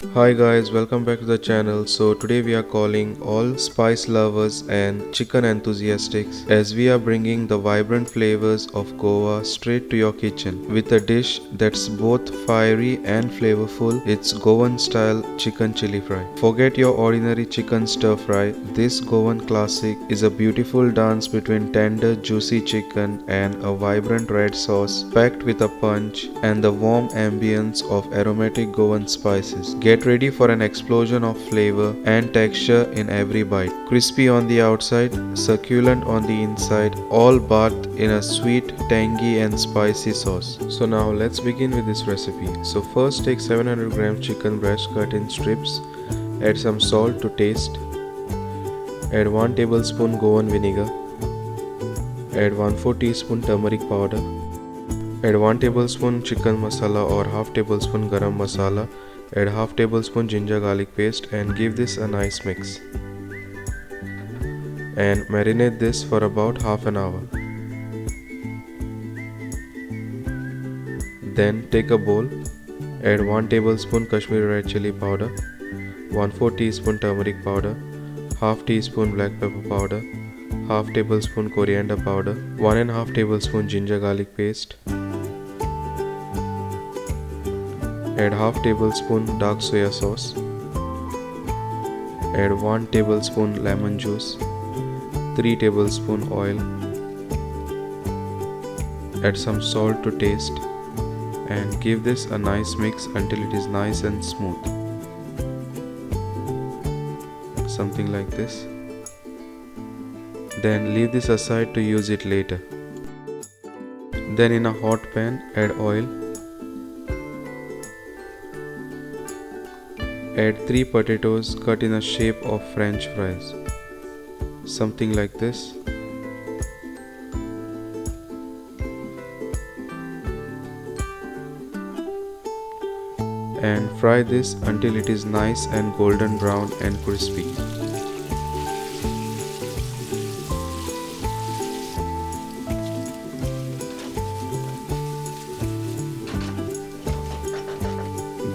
Hi guys, welcome back to the channel. So today we are calling all spice lovers and chicken enthusiasts as we are bringing the vibrant flavors of Goa straight to your kitchen with a dish that's both fiery and flavorful. It's Goan style chicken chili fry. Forget your ordinary chicken stir fry. This Goan classic is a beautiful dance between tender juicy chicken and a vibrant red sauce packed with a punch and the warm ambience of aromatic Goan spices. Get ready for an explosion of flavor and texture in every bite. Crispy on the outside, succulent on the inside, all bathed in a sweet, tangy and spicy sauce. So now let's begin with this recipe. So first take 700 grams chicken breast cut in strips. Add some salt to taste. Add 1 tablespoon Goan vinegar. Add 1/4 teaspoon turmeric powder. Add 1 tablespoon chicken masala or half tablespoon garam masala. Add half tablespoon ginger garlic paste and give this a nice mix. And marinate this for about half an hour. Then take a bowl, add 1 tablespoon Kashmiri red chili powder, 1/4 teaspoon turmeric powder, half teaspoon black pepper powder, half tablespoon coriander powder, 1.5 tablespoon ginger garlic paste. Add half tablespoon dark soya sauce. Add 1 tablespoon lemon juice, 3 tablespoon oil. Add some salt to taste and give this a nice mix until it is nice and smooth. Something like this. Then leave this aside to use it later. Then in a hot pan add oil. Add 3 potatoes cut in a shape of French fries. Something like this. And fry this until it is nice and golden brown and crispy.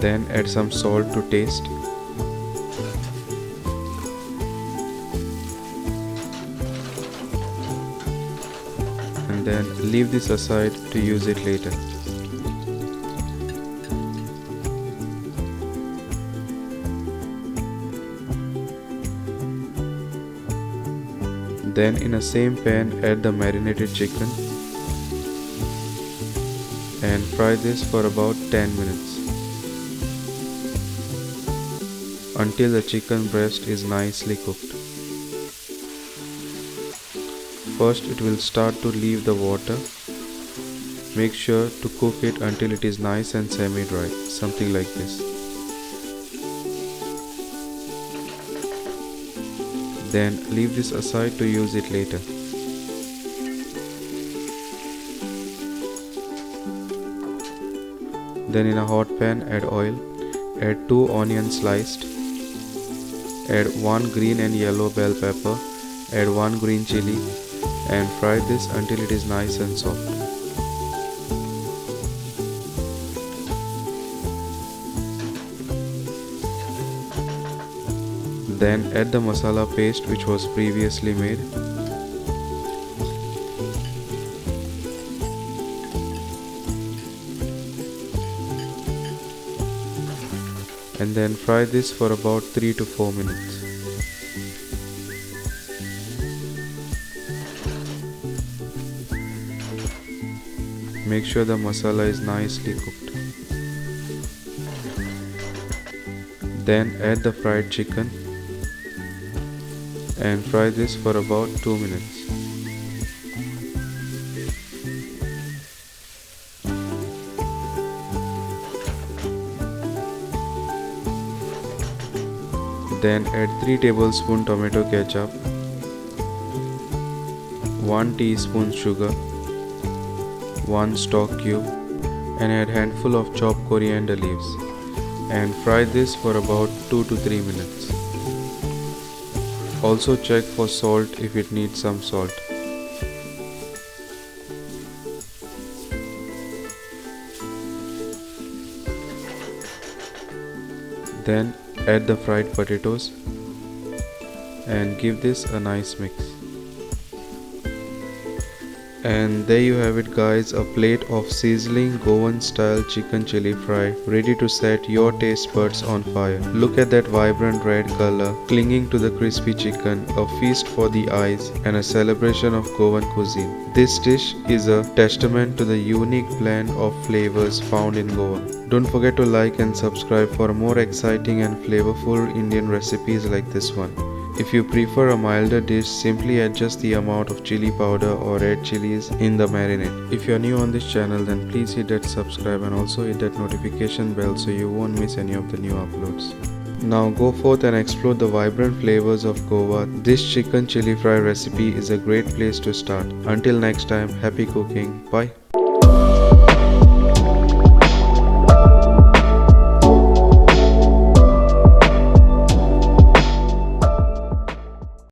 Then add some salt to taste. And then leave this aside to use it later. Then in a same pan add the marinated chicken and fry this for about 10 minutes until the chicken breast is nicely cooked. First it will start to leave the water. Make sure to cook it until it is nice and semi-dry, something like this. Then leave this aside to use it later. Then in a hot pan add oil, add 2 onions sliced, add 1 green and yellow bell pepper, add 1 green chili and fry this until it is nice and soft. Then add the masala paste which was previously made. And then fry this for about 3 to 4 minutes. Make sure the masala is nicely cooked. Then add the fried chicken and fry this for about 2 minutes. Then add 3 tablespoon tomato ketchup, 1 teaspoon sugar, 1 stock cube and add handful of chopped coriander leaves and fry this for about 2 to 3 minutes. Also check for salt if it needs some salt. Then add the fried potatoes and give this a nice mix. And there you have it guys, a plate of sizzling Goan style chicken chili fry ready to set your taste buds on fire. Look at that vibrant red color clinging to the crispy chicken, a feast for the eyes and a celebration of Goan cuisine. This dish is a testament to the unique blend of flavors found in Goa. Don't forget to like and subscribe for more exciting and flavorful Indian recipes like this one. If you prefer a milder dish, simply adjust the amount of chili powder or red chilies in the marinade. If you are new on this channel, then please hit that subscribe and also hit that notification bell so you won't miss any of the new uploads. Now go forth and explore the vibrant flavors of Goa. This chicken chili fry recipe is a great place to start. Until next time, happy cooking. Bye.